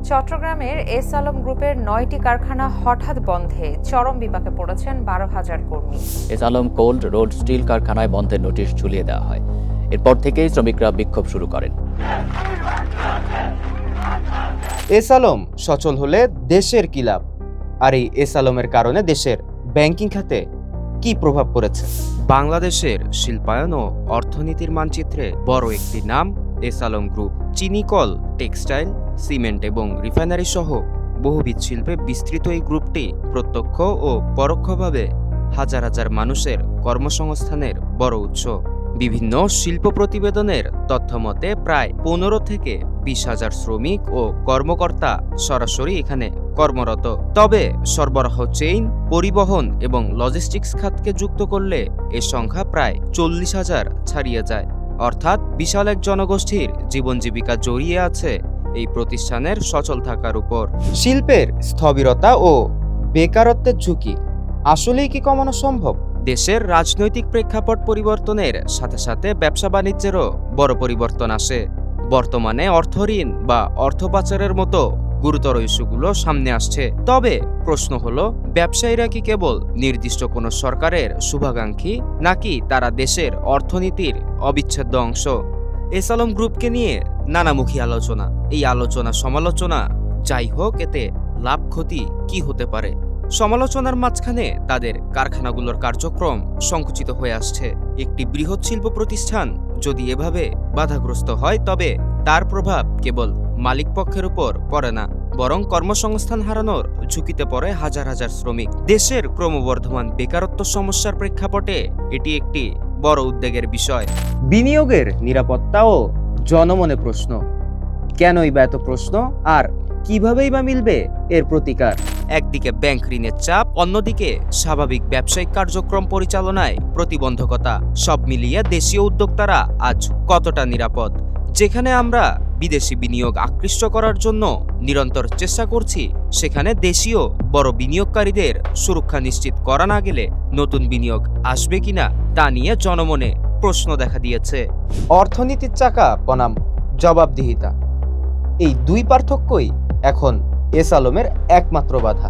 চট্টগ্রামের এস আলম গ্রুপের ৯টি কারখানা হঠাৎ বন্ধে চরম বিপাকে পড়েছেন ১২,০০০ কর্মী। S Alam cold rolled steel কারখানায় বন্ধের নোটিশ ঝুলিয়ে দেওয়া হয়। এরপর থেকেই শ্রমিকরা বিক্ষোভ শুরু করেন। এস আলম সচল হলে দেশের কি লাভ? আর এই এস আলমের কারণে দেশের ব্যাংকিং খাতে কি প্রভাব পড়েছে? বাংলাদেশের শিল্পায়ন ও অর্থনীতির মানচিত্রে বড় একটি নাম এস আলম গ্রুপ। চিনি কল, টেক্সটাইল, সিমেন্ট এবং রিফাইনারি সহ বহুবিধ শিল্পে বিস্তৃত এই গ্রুপটি প্রত্যক্ষ ও পরোক্ষভাবে হাজার হাজার মানুষের কর্মসংস্থানের বড় উৎস। বিভিন্ন শিল্প প্রতিবেদনের তথ্যমতে প্রায় ১৫ থেকে ২০,০০০ শ্রমিক ও কর্মকর্তা সরাসরি এখানে কর্মরত। তবে সরবরাহ চেইন, পরিবহন এবং লজিস্টিক্স খাতকে যুক্ত করলে এর সংখ্যা প্রায় ৪০,০০০ ছাড়িয়ে যায়। অর্থাৎ বিশাল এক জনগোষ্ঠীর জীবন জীবিকা জড়িয়ে আছে এই প্রতিষ্ঠানের সচল থাকার উপর। শিল্পের স্থবিরতা ও বেকারত্বের ঝুঁকি আসলেই কি কমানো সম্ভব? দেশের রাজনৈতিক প্রেক্ষাপট পরিবর্তনের সাথে সাথে ব্যবসা বাণিজ্যেরও বড় পরিবর্তন আসে। বর্তমানে অর্থঋণ বা অর্থ পাচারের মতো গুরুতর ইস্যুগুলো সামনে আসছে। তবে প্রশ্ন হলো, ব্যবসায়ীরা কি কেবল নির্দিষ্ট কোনো সরকারের শুভাকাঙ্ক্ষী, নাকি তারা দেশের অর্থনীতির অবিচ্ছেদ্য অংশ? এস আলম গ্রুপকে নিয়ে নানামুখী আলোচনা। এই আলোচনা সমালোচনা যাই হোক, এতে লাভ ক্ষতি কি হতে পারে? সমালোচনার মাঝখানে তাদের কারখানাগুলোর কার্যক্রম সংকুচিত হয়ে আসছে। একটি বৃহৎ শিল্প প্রতিষ্ঠান যদি এভাবে বাধাগ্রস্ত হয়, তবে তার প্রভাব কেবল মালিকপক্ষের উপর পড়ে না, বরং কর্মসংস্থান হারানোর ঝুঁকিতে পড়ে হাজার হাজার শ্রমিক। দেশের ক্রমবর্ধমান বেকারত্ব সমস্যার প্রেক্ষাপটে এটি একটি বড় উদ্বেগের বিষয়। বিনিয়োগের নিরাপত্তা ও জনমনে প্রশ্ন। কেনই বা এত প্রশ্ন, আর কিভাবেই বা মিলবে এর প্রতিকার? একদিকে ব্যাংক ঋণের চাপ, অন্যদিকে স্বাভাবিক ব্যবসায়িক কার্যক্রম পরিচালনায় প্রতিবন্ধকতা। সব মিলিয়ে দেশীয় উদ্যোক্তারা আজ কতটা নিরাপদ? যেখানে আমরা বিদেশি বিনিয়োগ আকৃষ্ট করার জন্য নিরন্তর চেষ্টা করছি, সেখানে দেশীয় বড় বিনিয়োগকারীদের সুরক্ষা নিশ্চিত করা না গেলে নতুন বিনিয়োগ আসবে কিনা তা নিয়ে জনমনে প্রশ্ন দেখা দিয়েছে। অর্থনীতির চাকা বনাম জবাবদিহিতা, এই দুই পার্থক্যই এখন এস আলমের একমাত্র বাধা।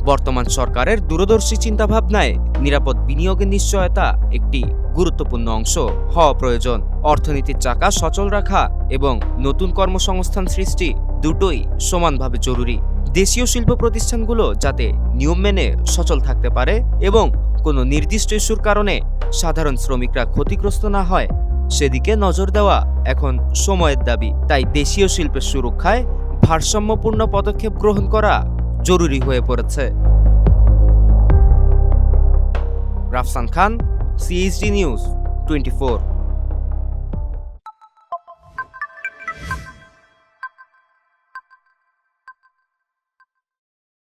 বর্তমান সরকারের দূরদর্শী চিন্তাভাবনায় নিরাপদ বিনিয়োগের নিশ্চয়তা একটি গুরুত্বপূর্ণ অংশ হওয়া প্রয়োজন। অর্থনীতির চাকা সচল রাখা এবং নতুন কর্মসংস্থান সৃষ্টি দুটোই সমানভাবে জরুরি। দেশীয় শিল্প প্রতিষ্ঠানগুলো যাতে নিয়ম মেনে সচল থাকতে পারে এবং কোনো নির্দিষ্ট ইস্যুর কারণে সাধারণ শ্রমিকরা ক্ষতিগ্রস্ত না হয়, সেদিকে নজর দেওয়া এখন সময়ের দাবি। তাই দেশীয় শিল্পের সুরক্ষায় ভারসাম্যপূর্ণ পদক্ষেপ গ্রহণ করা জরুরি হয়ে পড়েছে। রাফসান খান, CHD নিউজ 24।